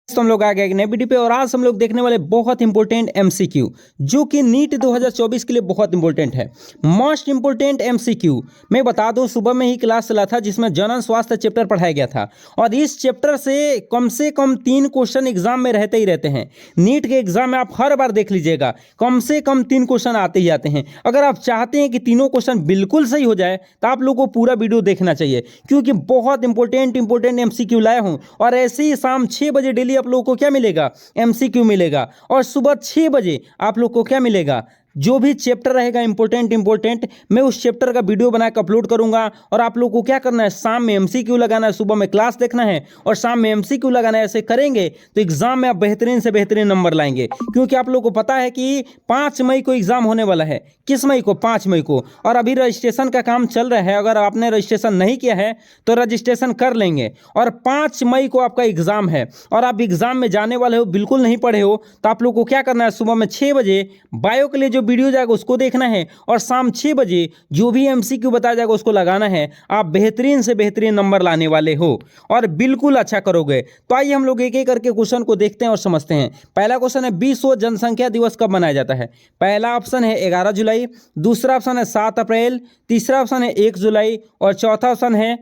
तो हम लोग आ गए एक नए वीडियो पे और आज हम लोग देखने वाले बहुत इंपॉर्टेंट एमसीक्यू जो कि नीट 2024 के लिए बहुत इंपॉर्टेंट है। मोस्ट इंपॉर्टेंट एमसीक्यू मैं बता दूं, सुबह में ही क्लास चला था जिसमें जनन स्वास्थ्य चैप्टर पढ़ाया गया था और इस चैप्टर से कम 3 क्वेश्चन एग्जाम में रहते ही रहते हैं। नीट के एग्जाम में आप हर बार देख लीजिएगा कम से कम 3 क्वेश्चन आते ही आते हैं। अगर आप चाहते हैं कि तीनों क्वेश्चन बिल्कुल सही हो जाए तो आप लोगों को पूरा वीडियो देखना चाहिए, क्योंकि बहुत इंपॉर्टेंट एमसीक्यू लाया हूं और ऐसे ही शाम 6 बजे डेली आप लोगों को क्या मिलेगा, एमसीक्यू मिलेगा और सुबह 6 बजे आप लोग को क्या मिलेगा, जो भी चैप्टर रहेगा इंपॉर्टेंट मैं उस चैप्टर का वीडियो बनाकर अपलोड करूंगा और आप लोग को क्या करना है, शाम में एमसीक्यू लगाना है, सुबह में क्लास देखना है और शाम में एमसीक्यू लगाना है। ऐसे करेंगे तो एग्जाम में आप बेहतरीन से बेहतरीन नंबर लाएंगे, क्योंकि आप लोग को पता है कि 5 मई को एग्जाम होने वाला है। किस मई को? 5 मई को। और अभी रजिस्ट्रेशन का काम चल रहा है। अगर आपने रजिस्ट्रेशन नहीं किया है तो रजिस्ट्रेशन कर लेंगे और 5 मई को आपका एग्जाम है और आप एग्जाम में जाने वाले हो, बिल्कुल नहीं पढ़े हो, तो आप लोग को क्या करना है, सुबह में 6 बजे बायो के लिए जो वीडियो जाएगा उसको देखना है और शाम 6 बजे जो भी एमसीक्यू बताया जाएगा उसको लगाना है। आप बेहतरीन से बेहतरीन नंबर लाने वाले हो और बिल्कुल अच्छा करोगे। तो आइए हम लोग एक एक करके क्वेश्चन को देखते हैं और समझते हैं। पहला क्वेश्चन है, विश्व जनसंख्या दिवस कब मनाया जाता है? पहला ऑप्शन है 11 जुलाई, दूसरा ऑप्शन है 7 अप्रैल, तीसरा ऑप्शन है 1 जुलाई और चौथा ऑप्शन है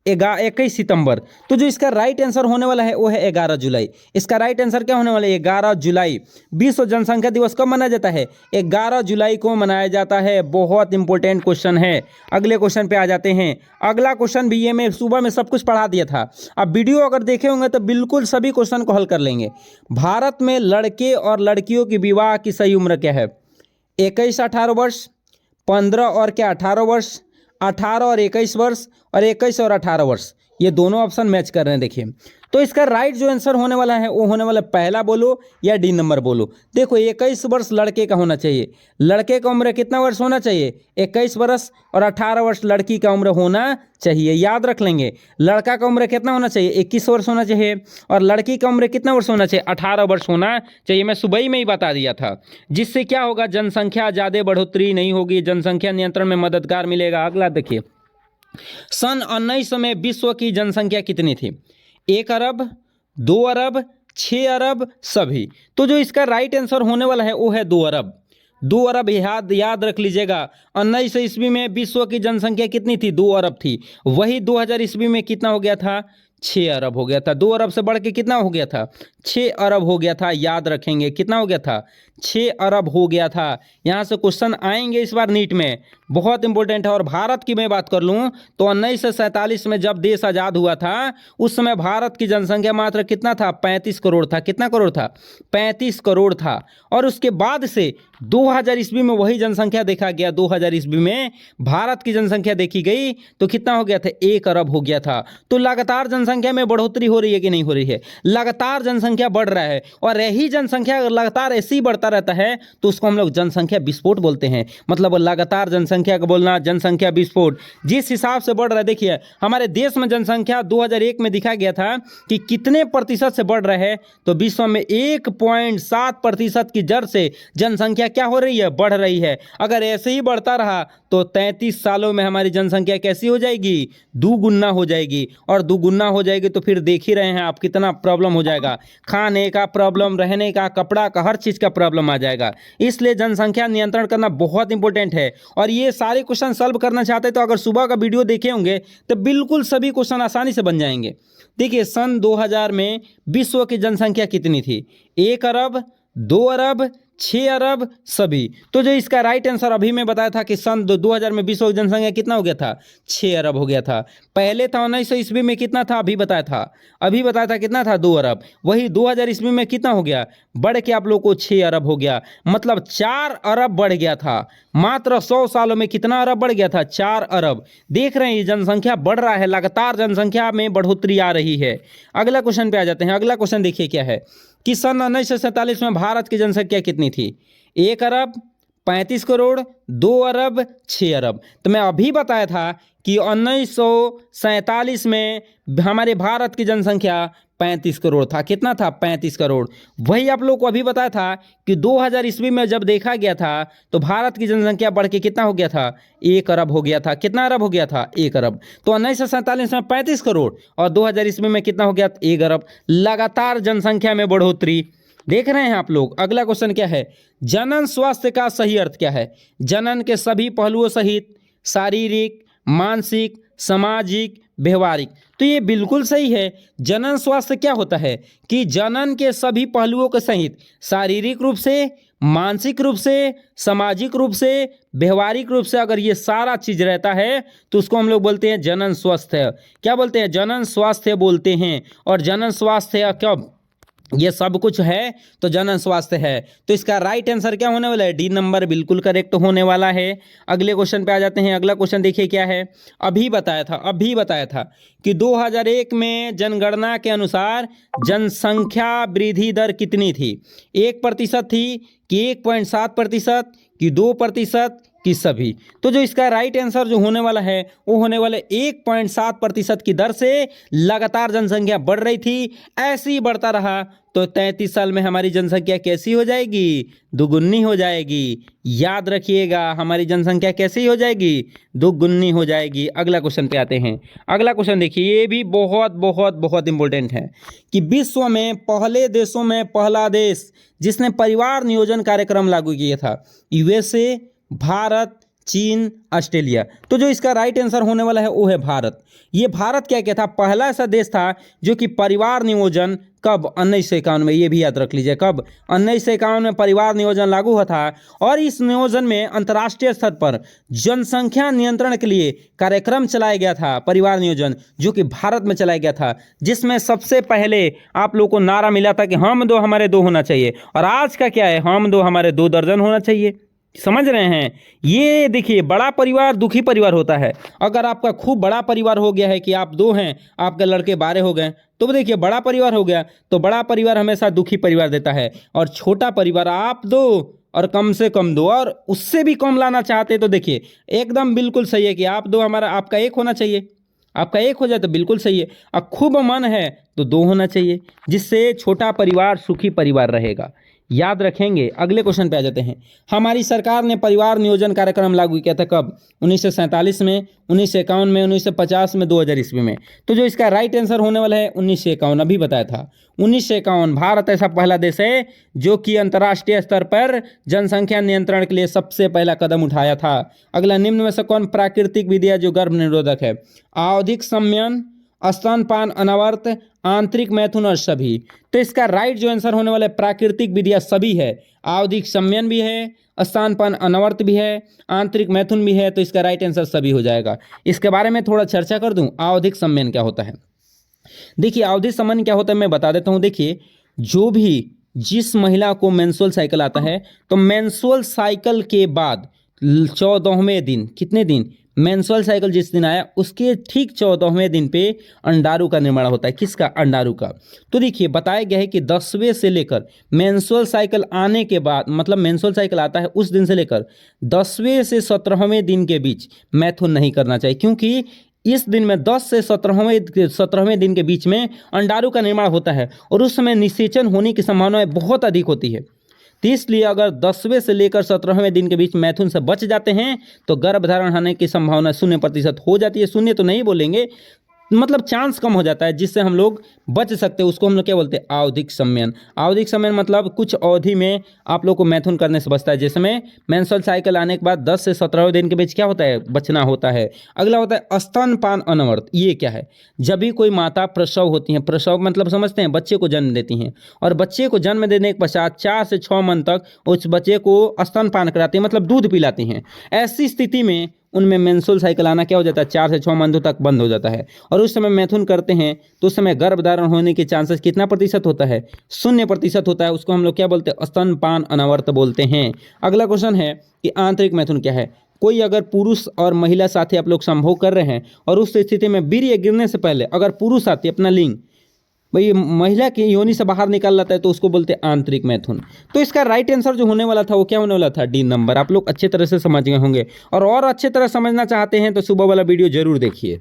21 सितंबर। तो जो इसका राइट आंसर होने वाला है वो है 11 जुलाई। इसका राइट आंसर क्या होने वाला है? 11 जुलाई। विश्व जनसंख्या दिवस कब मनाया जाता है? 11 जुलाई को मनाया जाता है। बहुत इंपॉर्टेंट क्वेश्चन है। अगले क्वेश्चन पे आ जाते हैं। अगला क्वेश्चन भी ये मैं सुबह में सब कुछ पढ़ा दिया था। अब वीडियो अगर देखे होंगे तो बिल्कुल सभी क्वेश्चन को हल कर लेंगे। भारत में लड़के और लड़कियों की विवाह की सही उम्र क्या है? 21-18 वर्ष, 15 और क्या 18 वर्ष, 18 और 21 वर्ष और 21 और 18 वर्ष। ये दोनों ऑप्शन मैच कर रहे हैं। देखिए तो इसका राइट जो आंसर होने वाला है वो होने वाला पहला बोलो या डी नंबर बोलो। देखो 21 वर्ष लड़के का होना चाहिए। लड़के का उम्र कितना वर्ष होना चाहिए? 21 वर्ष और 18 वर्ष लड़की का उम्र होना चाहिए। याद रख लेंगे। लड़का का उम्र कितना होना चाहिए? 21 वर्ष होना चाहिए और लड़की का उम्र कितना वर्ष होना चाहिए? 18 वर्ष होना चाहिए। मैं सुबह ही में ही बता दिया था। जिससे क्या होगा, जनसंख्या ज़्यादा बढ़ोतरी नहीं होगी, जनसंख्या नियंत्रण में मददगार मिलेगा। अगला देखिए, सन 1900 में विश्व की जनसंख्या कितनी थी? 1 अरब, 2 अरब, 6 अरब, सभी। तो जो इसका राइट आंसर होने वाला है वो है 2 अरब। 2 अरब याद रख लीजिएगा। 1900 ईस्वी में विश्व की जनसंख्या कितनी थी? 2 अरब थी। वही 2000 ईस्वी में कितना हो गया था? 6 अरब हो गया था। 2 अरब से बढ़ के कितना हो गया था? 6 अरब हो गया था। याद रखेंगे कितना हो गया था? 6 अरब हो गया था। यहाँ से क्वेश्चन आएंगे इस बार नीट में, बहुत इंपॉर्टेंट है। और भारत की मैं बात कर लूँ तो 1947 में जब देश आज़ाद हुआ था उस समय भारत की जनसंख्या मात्र कितना था? 35 करोड़ था। कितना करोड़ था? 35 करोड़ था। और उसके बाद से 2000 ईस्वी में वही जनसंख्या देखा गया। 2000 ईस्वी में भारत की जनसंख्या देखी गई तो कितना हो गया था? 1 अरब हो गया था। तो लगातार जनसंख्या में बढ़ोतरी हो रही है कि नहीं हो रही है? लगातार जनसंख्या बढ़ रहा है और यही जनसंख्या लगातार ऐसे ही बढ़ता रहता है तो उसको हम लोग जनसंख्या विस्फोट बोलते हैं। मतलब लगातार जनसंख्या का बोलना जनसंख्या विस्फोट। जिस हिसाब से बढ़ रहा है, देखिए हमारे देश में जनसंख्या 2001 में दिखा गया था कि कितने प्रतिशत से बढ़ रहा है, तो विश्व में 1.7% की दर से जनसंख्या क्या हो रही है? बढ़ रही है। अगर ऐसे ही बढ़ता रहा तो 33 सालों में हमारी जनसंख्या कैसी हो जाएगी? दुगुना हो जाएगी। और दुगुना हो जाएगी तो फिर देख ही रहे हैं आप कितना प्रॉब्लम हो जाएगा। खाने का प्रॉब्लम, रहने का, कपड़ा का, हर चीज़ का प्रॉब्लम आ जाएगा। इसलिए जनसंख्या नियंत्रण करना बहुत इंपॉर्टेंट है। और ये सारे क्वेश्चन सॉल्व करना चाहते हैं तो अगर सुबह का वीडियो देखे होंगे तो बिल्कुल सभी क्वेश्चन आसानी से बन जाएंगे। देखिए सन 2000 में विश्व की जनसंख्या कितनी थी? 1 अरब, 2 अरब, 6 अरब, सभी। तो जो इसका राइट आंसर अभी मैं बताया था कि सन 2000 में विश्व की जनसंख्या कितना हो गया था? 6 अरब हो गया था। पहले था 1900 ईस्वी में कितना था? अभी बताया था कितना था? 2 अरब। वही 2000 ईस्वी में कितना हो गया? बढ़ के आप लोग को 6 अरब हो गया। मतलब 4 अरब बढ़ गया था। मात्र 100 सालों में कितना अरब बढ़ गया था? 4 अरब। देख रहे हैं ये जनसंख्या बढ़ रहा है, लगातार जनसंख्या में बढ़ोतरी आ रही है। अगला क्वेश्चन पे आ जाते हैं। अगला क्वेश्चन देखिए क्या है कि सन 1947 में भारत की जनसंख्या कितनी थी? 1 अरब, 35 करोड़, 2 अरब, 6 अरब। तो मैं अभी बताया था कि 1947 में हमारे भारत की जनसंख्या 35 करोड़ था। कितना था? 35 करोड़। वही आप लोग को अभी बताया था कि 2000 ईस्वी में जब देखा गया था तो भारत की जनसंख्या बढ़ के कितना हो गया था? 1 अरब हो गया था। कितना अरब हो गया था? 1 अरब। तो 1947 में 35 करोड़ और 2000 ईस्वी में कितना हो गया? 1 अरब। लगातार जनसंख्या में बढ़ोतरी देख रहे हैं आप लोग। अगला क्वेश्चन क्या है? जनन स्वास्थ्य का सही अर्थ क्या है? जनन के सभी पहलुओं सहित शारीरिक, मानसिक, सामाजिक, व्यवहारिक। तो ये बिल्कुल सही है। जनन स्वास्थ्य क्या होता है कि जनन के सभी पहलुओं के सहित शारीरिक रूप से, मानसिक रूप से, सामाजिक रूप से, व्यवहारिक रूप से अगर ये सारा चीज रहता है तो उसको हम लोग बोलते हैं जनन स्वास्थ्य। क्या बोलते हैं? जनन स्वास्थ्य बोलते हैं। और जनन स्वास्थ्य कब ये सब कुछ है तो जनन स्वास्थ्य है। तो इसका राइट आंसर क्या होने वाला है? डी नंबर बिल्कुल करेक्ट होने वाला है। अगले क्वेश्चन पे आ जाते हैं। अगला क्वेश्चन देखिए क्या है। अभी बताया था कि 2001 में जनगणना के अनुसार जनसंख्या वृद्धि दर कितनी थी? 1% थी कि 1.7% कि 2% कि सभी? तो जो इसका राइट आंसर जो होने वाला है वो होने वाला 1.7% की दर से लगातार जनसंख्या बढ़ रही थी। ऐसे ही बढ़ता रहा तो 33 साल में हमारी जनसंख्या कैसी हो जाएगी? दुगुनी हो जाएगी। याद रखिएगा, हमारी जनसंख्या कैसी हो जाएगी? दुगुनी हो जाएगी। अगला क्वेश्चन पे आते हैं। अगला क्वेश्चन देखिए, ये भी बहुत बहुत बहुत इंपॉर्टेंट है कि विश्व में पहले देशों में पहला देश जिसने परिवार नियोजन कार्यक्रम लागू किया था, यूएसए, भारत, चीन, ऑस्ट्रेलिया। तो जो इसका राइट आंसर होने वाला है वो है भारत। ये भारत क्या था? पहला ऐसा देश था जो कि परिवार नियोजन कब? 1951 में। ये भी याद रख लीजिए कब? 1951 में परिवार नियोजन लागू हुआ था। और इस नियोजन में अंतर्राष्ट्रीय स्तर पर जनसंख्या नियंत्रण के लिए कार्यक्रम चलाया गया था, परिवार नियोजन, जो कि भारत में चलाया गया था, जिसमें सबसे पहले आप लोगों को नारा मिला था कि हम दो हमारे दो होना चाहिए। और आज का क्या है? हम दो हमारे 2 दर्जन होना चाहिए। समझ रहे हैं? ये देखिए, बड़ा परिवार दुखी परिवार होता है। अगर आपका खूब बड़ा परिवार हो गया है कि आप 2 हैं, आपके लड़के 12 हो गए, तो देखिए बड़ा परिवार हो गया तो बड़ा परिवार हमेशा दुखी परिवार देता है। और छोटा परिवार आप 2 और कम से कम 2 और उससे भी कम लाना चाहते तो देखिए एकदम बिल्कुल सही है कि आप 2 आपका 1 होना चाहिए। आपका 1 हो जाए तो बिल्कुल सही है। और खूब मन है तो 2 होना चाहिए, जिससे छोटा परिवार सुखी परिवार रहेगा। याद रखेंगे। अगले क्वेश्चन पे आ जाते हैं। हमारी सरकार ने परिवार नियोजन कार्यक्रम लागू किया था कब? 1947 में, 1951 में, 1950 में, 2000 ईस्वी में। तो जो इसका राइट आंसर होने वाला है 1951। अभी बताया था 1951। भारत ऐसा पहला देश है जो कि अंतर्राष्ट्रीय स्तर पर जनसंख्या नियंत्रण के लिए सबसे पहला कदम उठाया था। अगला, निम्न में से कौन प्राकृतिक विधि है जो गर्भ निरोधक है? आवधिक संयमन, स्तनपान, अनावर्त, आंतरिक मैथुन और सभी। तो इसका राइट जो आंसर होने वाला है प्राकृतिक विधियां सभी है। आवधिक संयमन भी है, स्तनपान, अनावर्त भी है, आंतरिक मैथुन भी है। तो इसका राइट आंसर सभी हो जाएगा। इसके बारे में थोड़ा चर्चा कर दूं। आवधिक संयमन क्या होता है? देखिए, आवधिक संयमन क्या होता है मैं बता देता हूं। देखिए, जो भी जिस महिला को मेंस्ट्रुअल साइकिल आता है तो मेंस्ट्रुअल साइकिल के बाद 14वें दिन, कितने दिन? मेंस्ट्रुअल साइकिल जिस दिन आया उसके ठीक 14वें दिन पे अंडाणु का निर्माण होता है। किसका? अंडाणु का। तो देखिए, बताया गया है कि 10वें से लेकर मेंस्ट्रुअल साइकिल आने के बाद, मतलब मेंस्ट्रुअल साइकिल आता है उस दिन से लेकर 10वें से 17वें दिन के बीच मैथुन नहीं करना चाहिए, क्योंकि इस दिन में 10 से 17वें दिन के बीच में अंडाणु का निर्माण होता है और उस समय निषेचन होने की संभावनाएं बहुत अधिक होती है। तो इसलिए अगर 10वें से लेकर 17वें दिन के बीच मैथुन से बच जाते हैं तो गर्भधारण होने की संभावना 0% हो जाती है। शून्य तो नहीं बोलेंगे, मतलब चांस कम हो जाता है, जिससे हम लोग बच सकते हैं। उसको हम लोग क्या बोलते हैं? आवधिक संयमन। आवधिक संयमन मतलब कुछ अवधि में आप लोग को मैथुन करने से बचता है। जैसे में मेंस्ट्रुअल साइकिल आने के बाद 10 से 17वें दिन के बीच क्या होता है? बचना होता है। अगला होता है स्तनपान अनावर्त। ये क्या है? जब भी कोई माता प्रसव होती है, प्रसव मतलब समझते हैं, बच्चे को जन्म देती हैं, और बच्चे को जन्म देने के पश्चात 4 से 6 मंथ तक उस बच्चे को स्तनपान कराती हैं, मतलब दूध पिलाती हैं। ऐसी स्थिति में उनमें मेंस्ट्रुअल साइकिल आना क्या हो जाता है? 4 से 6 मंथों तक बंद हो जाता है। और उस समय मैथुन करते हैं तो उस समय गर्भधारण होने के चांसेस कितना प्रतिशत होता है? 0% होता है। उसको हम लोग क्या बोलते हैं? स्तनपान अनावर्त बोलते हैं। अगला क्वेश्चन है कि आंतरिक मैथुन क्या है? कोई अगर पुरुष और महिला साथी आप लोग संभोग कर रहे हैं और उस स्थिति में वीर्य गिरने से पहले अगर पुरुष साथी अपना लिंग भाई महिला की योनि से बाहर निकाल लाता है तो उसको बोलते हैं आंतरिक मैथुन। तो इसका राइट आंसर जो होने वाला था वो क्या होने वाला था, डी नंबर। आप लोग अच्छे तरह से समझ गए होंगे, और अच्छे तरह समझना चाहते हैं तो सुबह वाला वीडियो जरूर देखिए।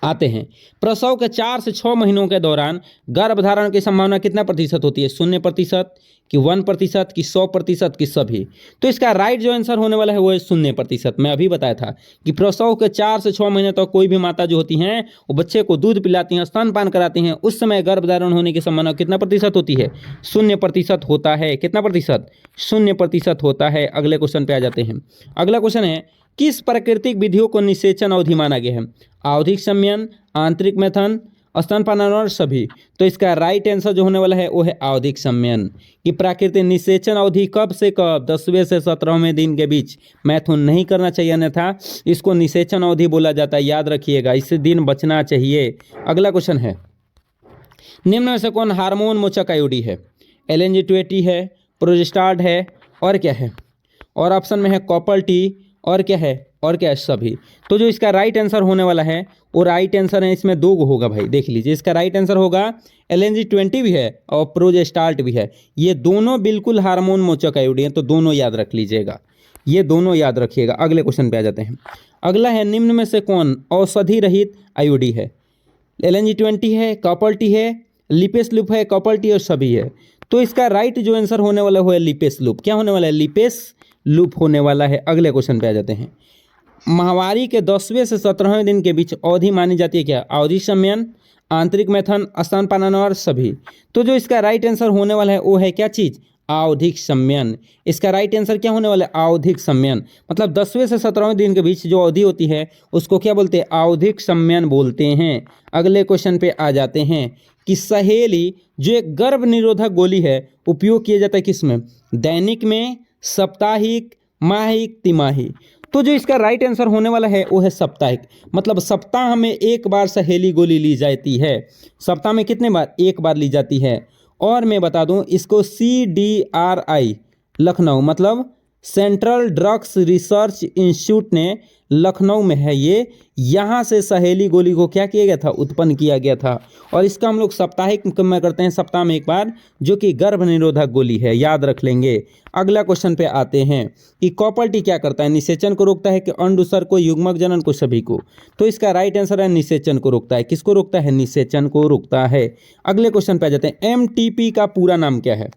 आते हैं, प्रसव के 4 से 6 महीनों के दौरान गर्भधारण की संभावना कितना प्रतिशत होती है, 0% कि 1% कि 100% कि सभी। तो इसका राइट जो आंसर होने वाला है वो है 0%। मैं अभी बताया था कि प्रसव के 4 से 6 महीने तक कोई भी माता जो होती हैं वो बच्चे को दूध पिलाती हैं, स्तनपान कराती हैं, उस समय गर्भधारण होने की संभावना कितना प्रतिशत होती है, 0% होता है। कितना प्रतिशत, 0% होता है। अगले क्वेश्चन पे आ जाते हैं। अगला क्वेश्चन है, किस प्राकृतिक विधियों को निषेचन अवधि माना गया है, आवधिक संयमन, आंतरिक मैथुन, स्तनपान और सभी। तो इसका राइट आंसर जो होने वाला है वो है आवधिक संयमन। कि प्राकृतिक निषेचन अवधि कब से कब, 10वें से 17वें दिन के बीच मैथुन नहीं करना चाहिए, अन्यथा इसको निषेचन अवधि बोला जाता है। याद रखिएगा, इससे दिन बचना चाहिए। अगला क्वेश्चन है, निम्न में से कौन हार्मोन मोचक आईओडी है, LNG-20 है, प्रोजेस्टार्ड है, और क्या है, और ऑप्शन में है कॉपर टी, और क्या है, और क्या है, सभी। तो जो इसका राइट आंसर होने वाला है वो राइट आंसर है, इसमें 2 होगा भाई, देख लीजिए। इसका राइट आंसर होगा LNG-20 भी है और प्रोजेस्टार्ट भी है। ये दोनों बिल्कुल हार्मोन मोचक आईओडी हैं, तो दोनों याद रख लीजिएगा, ये दोनों याद रखिएगा। अगले क्वेश्चन पे आ जाते हैं। अगला है, निम्न में से कौन औषधि रहित आईओडी है, LNG-20 है, कॉपर टी है, लिपेस लूप है, कॉपर टी और सभी है। तो इसका राइट जो आंसर होने वाला है लिपेस लूप। क्या होने वाला है, लिपेस लूप होने वाला है। अगले क्वेश्चन पे आ जाते हैं। माहवारी के 10वें से 17वें दिन के बीच अवधि मानी जाती है क्या, आवधिक संयमन, आंतरिक मैथुन, स्तनपान और सभी। तो जो इसका राइट आंसर होने वाला है वो है क्या चीज़, आवधिक संयमन। इसका राइट आंसर क्या होने वाला है, आवधिक संयमन। मतलब 10वें से 17वें दिन के बीच जो अवधि होती है उसको क्या बोलते हैं, आवधिक संयमन बोलते हैं। अगले क्वेश्चन पे आ जाते हैं कि सहेली जो एक गर्भ निरोधक गोली है उपयोग किया जाता है किसमें, दैनिक में, साप्ताहिक, माहिक, तिमाही। तो जो इसका राइट आंसर होने वाला है वो है साप्ताहिक। मतलब सप्ताह में एक बार सहेली गोली ली जाती है। सप्ताह में कितने बार, एक बार ली जाती है। और मैं बता दूं इसको CDRI लखनऊ, मतलब सेंट्रल ड्रग्स रिसर्च इंस्टीट्यूट ने लखनऊ में है ये, यहाँ से सहेली गोली को क्या किया गया था, उत्पन्न किया गया था। और इसका हम लोग साप्ताहिक में करते हैं, सप्ताह में एक बार, जो कि गर्भ निरोधक गोली है, याद रख लेंगे। अगला क्वेश्चन पे आते हैं कि कॉपर टी क्या करता है, निषेचन को रोकता है कि अंडउत्सर्ग को, युग्मक जनन को, सभी को। तो इसका राइट आंसर है निषेचन को रोकता है। किसको रोकता है, निषेचन को रोकता है। अगले क्वेश्चन पे आ जाते हैं। MTP का पूरा नाम क्या है,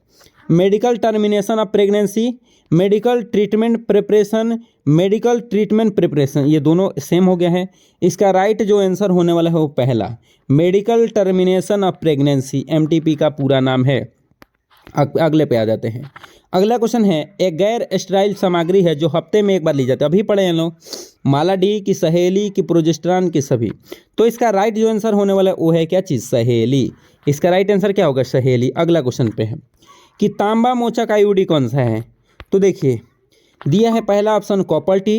medical termination of pregnancy, medical treatment preparation, medical treatment preparation. ये दोनों सेम हो गया है। इसका राइट जो आंसर होने वाला है वो पहला, medical termination of pregnancy, MTP का पूरा नाम है। अगले पे आ जाते हैं। अगला क्वेश्चन है, एक गैर स्टेराइल सामग्री है जो हफ्ते में एक बार ली जाती है। अभी पढ़े हैं लोग, माला डी की, सहेली की, प्रोजेस्टेरॉन की, सभी। तो इसका राइट जो आंसर होने वाला है वो है क्या चीज़, सहेली। इसका राइट आंसर क्या होगा, सहेली। अगला क्वेश्चन पे है कि तांबा मोचक आईओडी कौन सा है। तो देखिए दिया है पहला option copper T,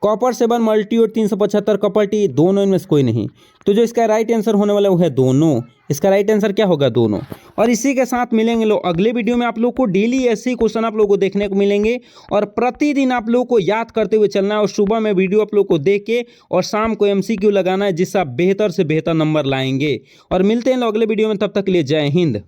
copper 7 मल्टीओड 375 copper T, दोनों इनमें से कोई नहीं। तो जो इसका राइट आंसर होने वाला है वो है दोनों। इसका राइट आंसर क्या होगा, दोनों। और इसी के साथ मिलेंगे लोग अगले वीडियो में। आप लोग को डेली ऐसे ही क्वेश्चन आप लोगों को देखने को मिलेंगे, और प्रतिदिन आप लोगों को याद करते हुए चलना है। और सुबह में वीडियो आप लोग को देख के और शाम को MCQ लगाना है, जिससे आप बेहतर से बेहतर नंबर लाएंगे। और मिलते हैं लोग अगले वीडियो में, तब तक के लिए जय हिंद।